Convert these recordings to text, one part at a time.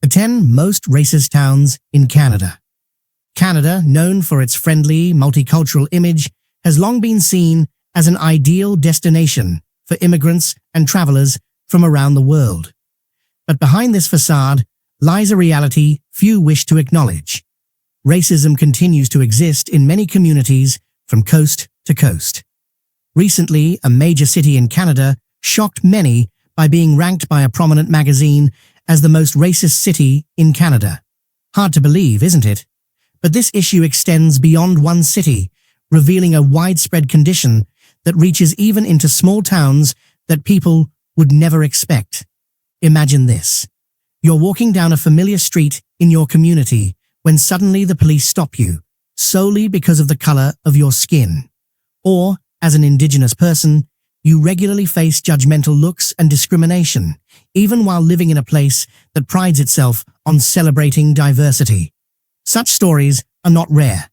The 10 most racist towns in Canada. Canada, known for its friendly, multicultural image, has long been seen as an ideal destination for immigrants and travelers from around the world. But behind this facade lies a reality few wish to acknowledge. Racism continues to exist in many communities from coast to coast. Recently, a major city in Canada shocked many by being ranked by a prominent magazine as the most racist city in Canada. Hard to believe, isn't it? But this issue extends beyond one city, revealing a widespread condition that reaches even into small towns that people would never expect. Imagine this. You're walking down a familiar street in your community when suddenly the police stop you, solely because of the color of your skin. Or, as an Indigenous person, you regularly face judgmental looks and discrimination, even while living in a place that prides itself on celebrating diversity. Such stories are not rare.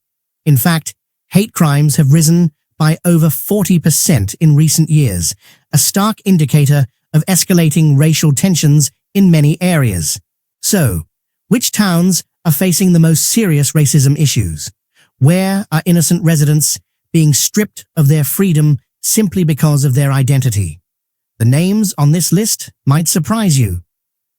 In fact, hate crimes have risen by over 40% in recent years, a stark indicator of escalating racial tensions in many areas. So, which towns are facing the most serious racism issues? Where are innocent residents being stripped of their freedom simply because of their identity? The names on this list might surprise you.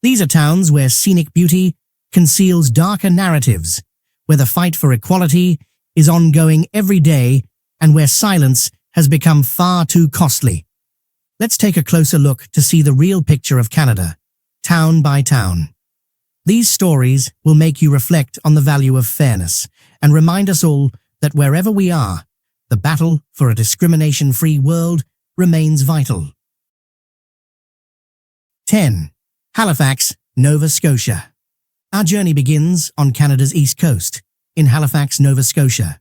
These are towns where scenic beauty conceals darker narratives, where the fight for equality is ongoing every day, and where silence has become far too costly. Let's take a closer look to see the real picture of Canada, town by town. These stories will make you reflect on the value of fairness and remind us all that wherever we are, the battle for a discrimination-free world remains vital. 10. Halifax, Nova Scotia. Our journey begins on Canada's east coast, in Halifax, Nova Scotia.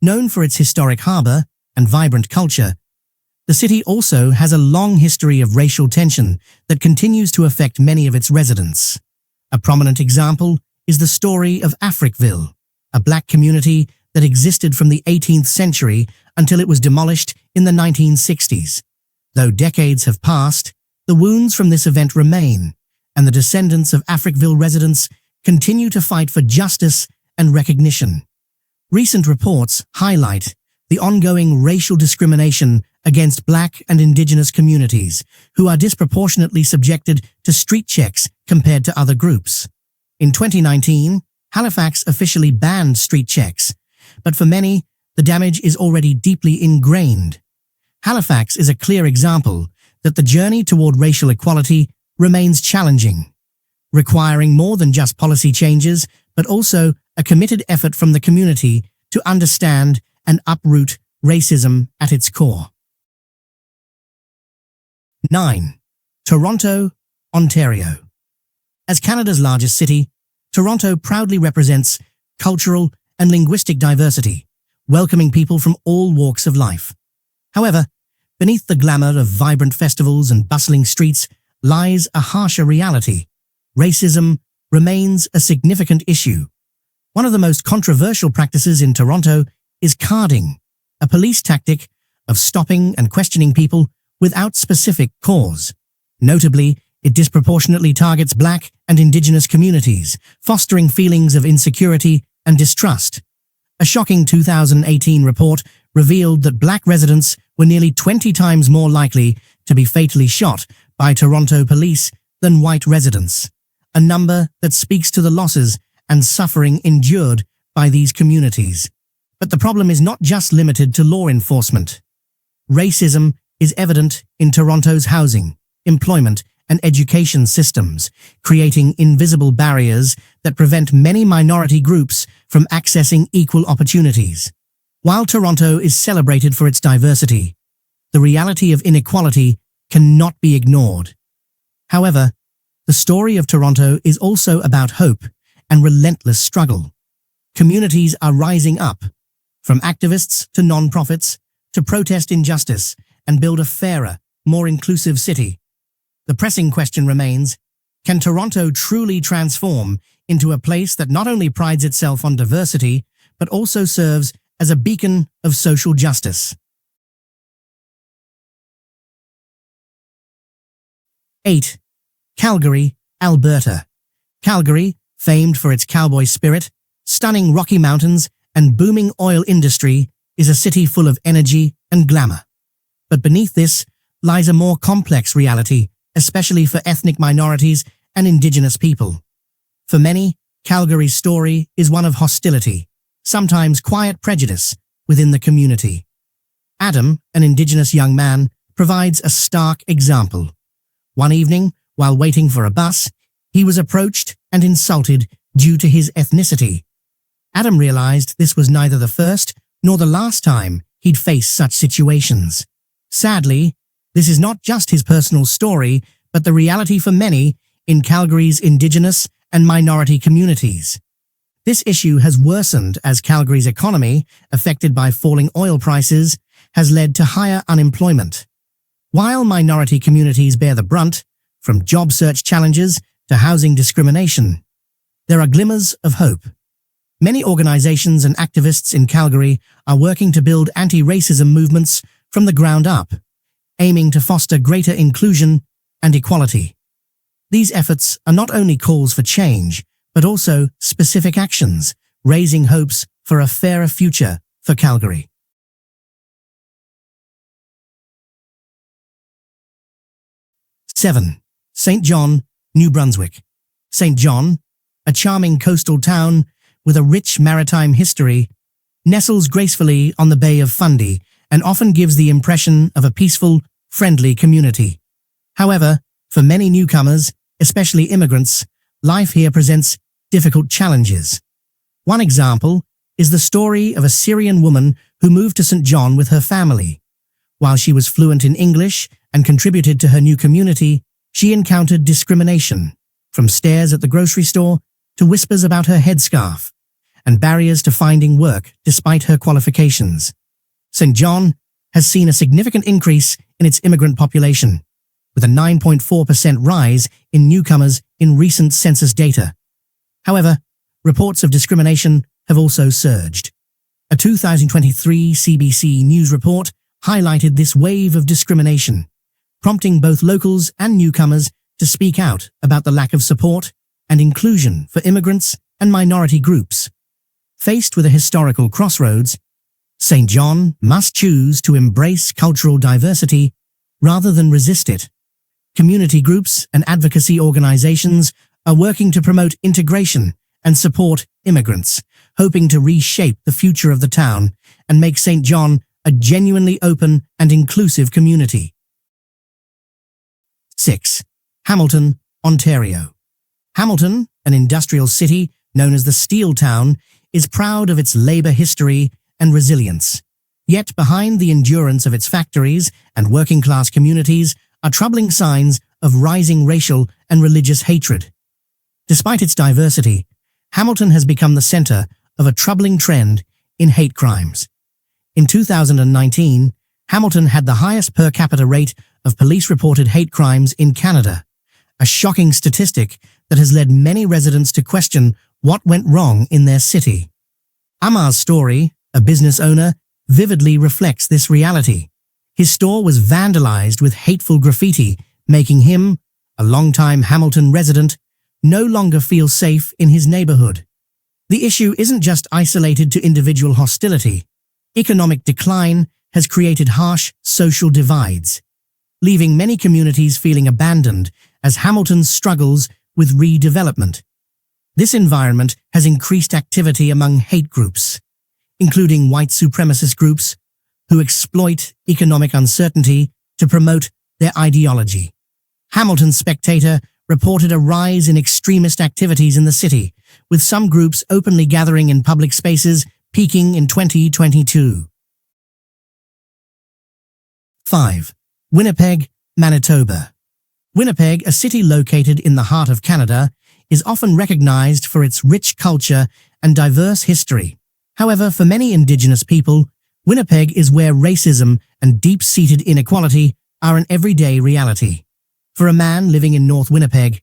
Known for its historic harbour and vibrant culture, the city also has a long history of racial tension that continues to affect many of its residents. A prominent example is the story of Africville, a black community that existed from the 18th century until it was demolished in the 1960s. Though decades have passed, the wounds from this event remain, and the descendants of Africville residents continue to fight for justice and recognition. Recent reports highlight the ongoing racial discrimination against Black and Indigenous communities, who are disproportionately subjected to street checks compared to other groups. In 2019, Halifax officially banned street checks, but for many, the damage is already deeply ingrained. Halifax is a clear example that the journey toward racial equality remains challenging, requiring more than just policy changes, but also a committed effort from the community to understand and uproot racism at its core. 9. Toronto, Ontario. As Canada's largest city, Toronto proudly represents cultural and linguistic diversity, welcoming people from all walks of life. However, beneath the glamour of vibrant festivals and bustling streets lies a harsher reality. Racism remains a significant issue. One of the most controversial practices in Toronto is carding, a police tactic of stopping and questioning people without specific cause. Notably, it disproportionately targets Black and Indigenous communities, fostering feelings of insecurity and distrust. A shocking 2018 report revealed that Black residents were nearly 20 times more likely to be fatally shot by Toronto police than white residents, a number that speaks to the losses and suffering endured by these communities. But the problem is not just limited to law enforcement. Racism is evident in Toronto's housing, employment, and education systems, creating invisible barriers that prevent many minority groups from accessing equal opportunities. While Toronto is celebrated for its diversity, the reality of inequality cannot be ignored. However, the story of Toronto is also about hope and relentless struggle. Communities are rising up, from activists to non-profits, to protest injustice and build a fairer, more inclusive city. The pressing question remains, can Toronto truly transform into a place that not only prides itself on diversity, but also serves as a beacon of social justice? 8. Calgary, Alberta. Calgary, famed for its cowboy spirit, stunning Rocky Mountains, and booming oil industry, is a city full of energy and glamour. But beneath this lies a more complex reality, especially for ethnic minorities and Indigenous people. For many, Calgary's story is one of hostility, sometimes quiet prejudice, within the community. Adam, an Indigenous young man, provides a stark example. One evening, while waiting for a bus, he was approached and insulted due to his ethnicity. Adam realized this was neither the first nor the last time he'd faced such situations. Sadly, this is not just his personal story, but the reality for many in Calgary's Indigenous and minority communities. This issue has worsened as Calgary's economy, affected by falling oil prices, has led to higher unemployment. While minority communities bear the brunt, from job search challenges to housing discrimination, there are glimmers of hope. Many organizations and activists in Calgary are working to build anti-racism movements from the ground up, aiming to foster greater inclusion and equality. These efforts are not only calls for change, but also specific actions, raising hopes for a fairer future for Calgary. Seven, St. John, New Brunswick. St. John, a charming coastal town with a rich maritime history, nestles gracefully on the Bay of Fundy and often gives the impression of a peaceful, friendly community. However, for many newcomers, especially immigrants, life here presents difficult challenges. One example is the story of a Syrian woman who moved to St. John with her family. While she was fluent in English and contributed to her new community, she encountered discrimination, from stares at the grocery store to whispers about her headscarf, and barriers to finding work despite her qualifications. St. John has seen a significant increase in its immigrant population, with a 9.4% rise in newcomers in recent census data. However, reports of discrimination have also surged. A 2023 CBC News report highlighted this wave of discrimination, prompting both locals and newcomers to speak out about the lack of support and inclusion for immigrants and minority groups. Faced with a historical crossroads, St. John must choose to embrace cultural diversity rather than resist it. Community groups and advocacy organizations are working to promote integration and support immigrants, hoping to reshape the future of the town and make St. John a genuinely open and inclusive community. 6. Hamilton, Ontario. Hamilton, an industrial city known as the Steel Town, is proud of its labor history and resilience. Yet behind the endurance of its factories and working-class communities are troubling signs of rising racial and religious hatred. Despite its diversity, Hamilton has become the center of a troubling trend in hate crimes. In 2019, Hamilton had the highest per capita rate of police-reported hate crimes in Canada, a shocking statistic that has led many residents to question what went wrong in their city. Amar's story, a business owner, vividly reflects this reality. His store was vandalized with hateful graffiti, making him, a longtime Hamilton resident, no longer feel safe in his neighborhood. The issue isn't just isolated to individual hostility. Economic decline has created harsh social divides, leaving many communities feeling abandoned as Hamilton struggles with redevelopment. This environment has increased activity among hate groups, including white supremacist groups who exploit economic uncertainty to promote their ideology. Hamilton Spectator reported a rise in extremist activities in the city, with some groups openly gathering in public spaces, peaking in 2022. 5. Winnipeg, Manitoba. Winnipeg, a city located in the heart of Canada, is often recognized for its rich culture and diverse history. However, for many Indigenous people, Winnipeg is where racism and deep-seated inequality are an everyday reality. For a man living in North Winnipeg,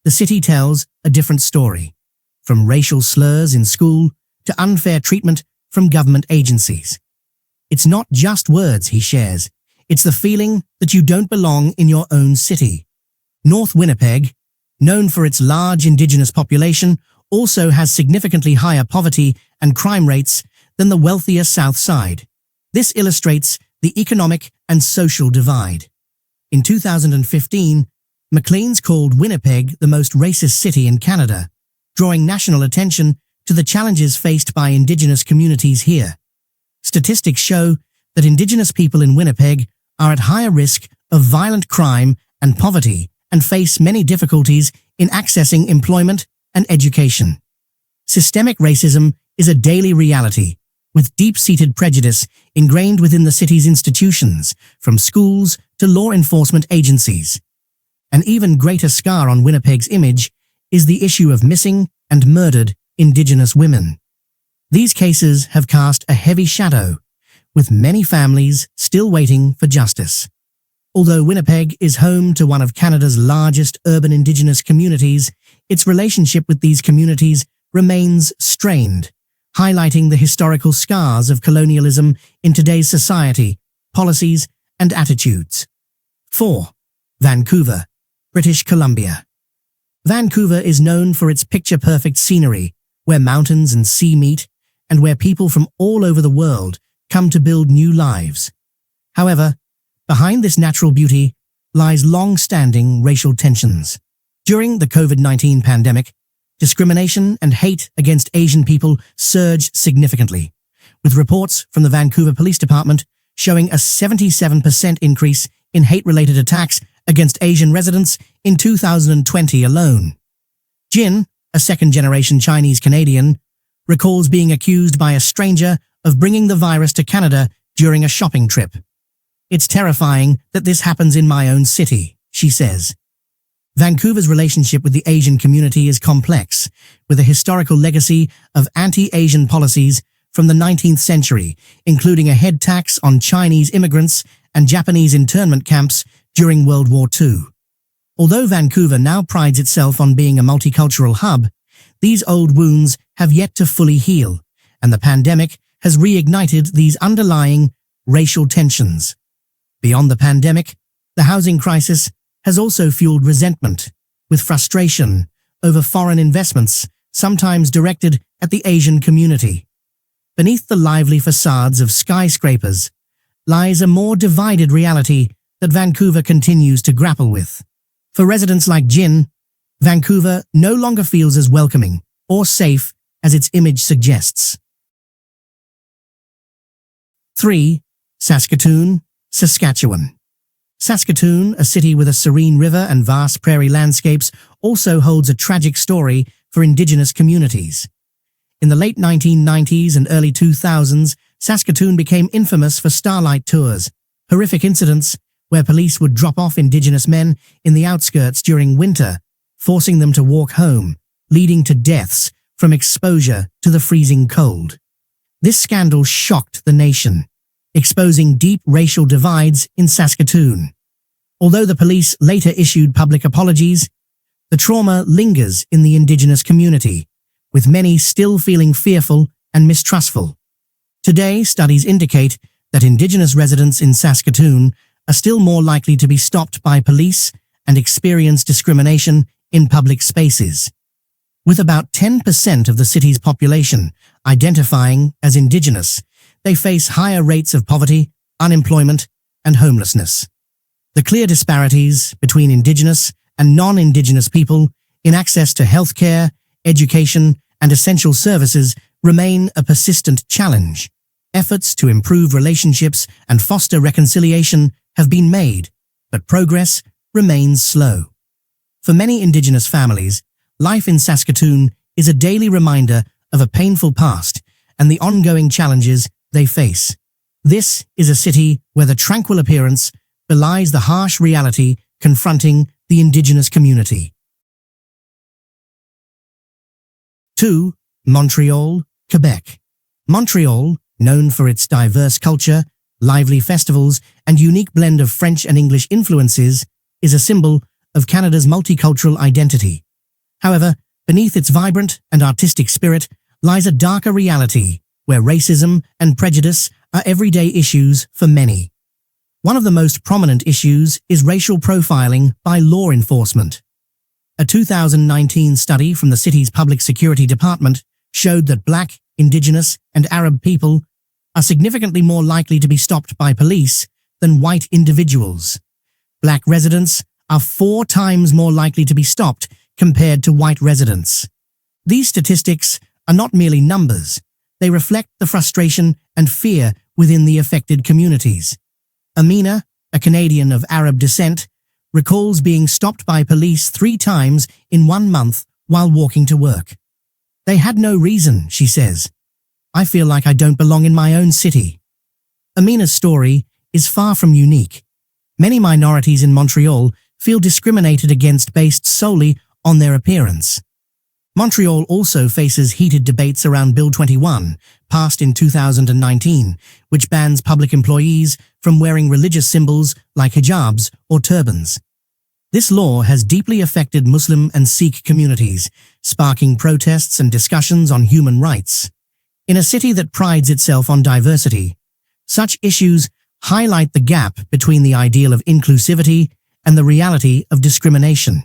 the city tells a different story, from racial slurs in school to unfair treatment from government agencies. It's not just words he shares, it's the feeling that you don't belong in your own city. North Winnipeg, known for its large Indigenous population, also has significantly higher poverty and crime rates than the wealthier South Side. This illustrates the economic and social divide. In 2015, Maclean's called Winnipeg the most racist city in Canada, drawing national attention to the challenges faced by Indigenous communities here. Statistics show that Indigenous people in Winnipeg are at higher risk of violent crime and poverty and face many difficulties in accessing employment and education. Systemic racism is a daily reality, with deep-seated prejudice ingrained within the city's institutions, from schools to law enforcement agencies. An even greater scar on Winnipeg's image is the issue of missing and murdered Indigenous women. These cases have cast a heavy shadow, with many families still waiting for justice. Although Winnipeg is home to one of Canada's largest urban Indigenous communities, its relationship with these communities remains strained, highlighting the historical scars of colonialism in today's society, policies, and attitudes. 4. Vancouver, British Columbia. Vancouver is known for its picture-perfect scenery, where mountains and sea meet, and where people from all over the world come to build new lives. However, behind this natural beauty lies long-standing racial tensions. During the COVID-19 pandemic, discrimination and hate against Asian people surged significantly, with reports from the Vancouver Police Department showing a 77% increase in hate-related attacks against Asian residents in 2020 alone. Jin, a second-generation Chinese-Canadian, recalls being accused by a stranger of bringing the virus to Canada during a shopping trip. "It's terrifying that this happens in my own city," she says. Vancouver's relationship with the Asian community is complex, with a historical legacy of anti-Asian policies from the 19th century, including a head tax on Chinese immigrants and Japanese internment camps during World War II. Although Vancouver now prides itself on being a multicultural hub, these old wounds have yet to fully heal, and the pandemic has reignited these underlying racial tensions. Beyond the pandemic, the housing crisis has also fueled resentment, with frustration over foreign investments, sometimes directed at the Asian community. Beneath the lively facades of skyscrapers lies a more divided reality that Vancouver continues to grapple with. For residents like Jin, Vancouver no longer feels as welcoming or safe as its image suggests. 3. Saskatoon, Saskatchewan. Saskatoon, a city with a serene river and vast prairie landscapes, also holds a tragic story for Indigenous communities. In the late 1990s and early 2000s, Saskatoon became infamous for starlight tours, horrific incidents where police would drop off Indigenous men in the outskirts during winter, forcing them to walk home, leading to deaths from exposure to the freezing cold. This scandal shocked the nation, exposing deep racial divides in Saskatoon. Although the police later issued public apologies, the trauma lingers in the Indigenous community, with many still feeling fearful and mistrustful. Today, studies indicate that Indigenous residents in Saskatoon are still more likely to be stopped by police and experience discrimination in public spaces. With about 10% of the city's population identifying as Indigenous, they face higher rates of poverty, unemployment, and homelessness. The clear disparities between Indigenous and non-Indigenous people in access to healthcare, education, and essential services remain a persistent challenge. Efforts to improve relationships and foster reconciliation have been made, but progress remains slow. For many Indigenous families, life in Saskatoon is a daily reminder of a painful past and the ongoing challenges they face. This is a city where the tranquil appearance belies the harsh reality confronting the Indigenous community. 2. Montreal, Quebec. Montreal, known for its diverse culture, lively festivals, and unique blend of French and English influences, is a symbol of Canada's multicultural identity. However, beneath its vibrant and artistic spirit lies a darker reality where racism and prejudice are everyday issues for many. One of the most prominent issues is racial profiling by law enforcement. A 2019 study from the city's public security department showed that Black, Indigenous, and Arab people are significantly more likely to be stopped by police than white individuals. Black residents are 4 times more likely to be stopped compared to white residents. These statistics are not merely numbers, they reflect the frustration and fear within the affected communities. Amina, a Canadian of Arab descent, recalls being stopped by police 3 times in 1 month while walking to work. They had no reason, she says. I feel like I don't belong in my own city. Amina's story is far from unique. Many minorities in Montreal feel discriminated against based solely on their appearance. Montreal also faces heated debates around Bill 21, passed in 2019, which bans public employees from wearing religious symbols like hijabs or turbans. This law has deeply affected Muslim and Sikh communities, sparking protests and discussions on human rights. In a city that prides itself on diversity, such issues highlight the gap between the ideal of inclusivity and the reality of discrimination.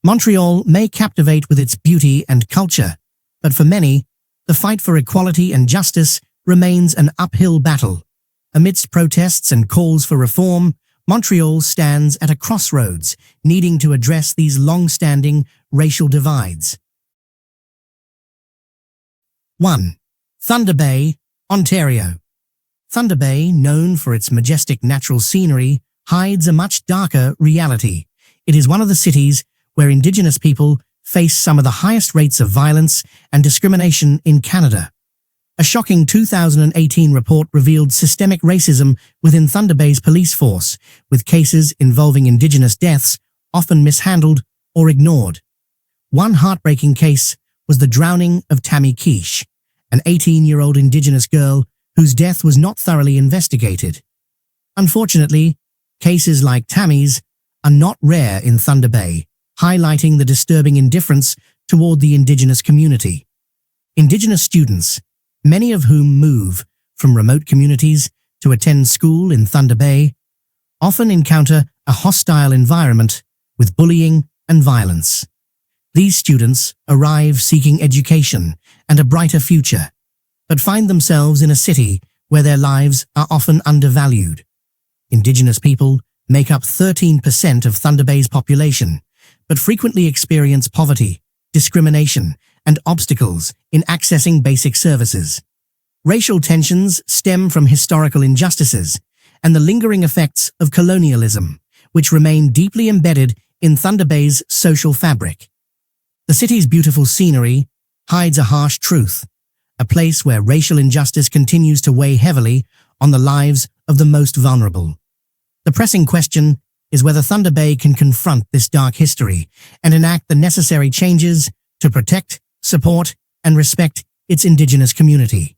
Montreal may captivate with its beauty and culture, but for many, the fight for equality and justice remains an uphill battle. Amidst protests and calls for reform, Montreal stands at a crossroads, needing to address these long-standing racial divides. 1. Thunder Bay, Ontario. Thunder Bay, known for its majestic natural scenery, hides a much darker reality. It is one of the cities where Indigenous people face some of the highest rates of violence and discrimination in Canada. A shocking 2018 report revealed systemic racism within Thunder Bay's police force, with cases involving Indigenous deaths often mishandled or ignored. One heartbreaking case was the drowning of Tammy Quiche, an 18-year-old Indigenous girl whose death was not thoroughly investigated. Unfortunately, cases like Tammy's are not rare in Thunder Bay, highlighting the disturbing indifference toward the Indigenous community. Indigenous students, many of whom move from remote communities to attend school in Thunder Bay, often encounter a hostile environment with bullying and violence. These students arrive seeking education and a brighter future, but find themselves in a city where their lives are often undervalued. Indigenous people make up 13% of Thunder Bay's population, but frequently experience poverty, discrimination, and obstacles in accessing basic services. Racial tensions stem from historical injustices and the lingering effects of colonialism, which remain deeply embedded in Thunder Bay's social fabric. The city's beautiful scenery hides a harsh truth, a place where racial injustice continues to weigh heavily on the lives of the most vulnerable. The pressing question is whether Thunder Bay can confront this dark history and enact the necessary changes to protect, support, and respect its Indigenous community.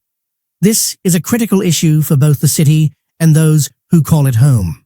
This is a critical issue for both the city and those who call it home.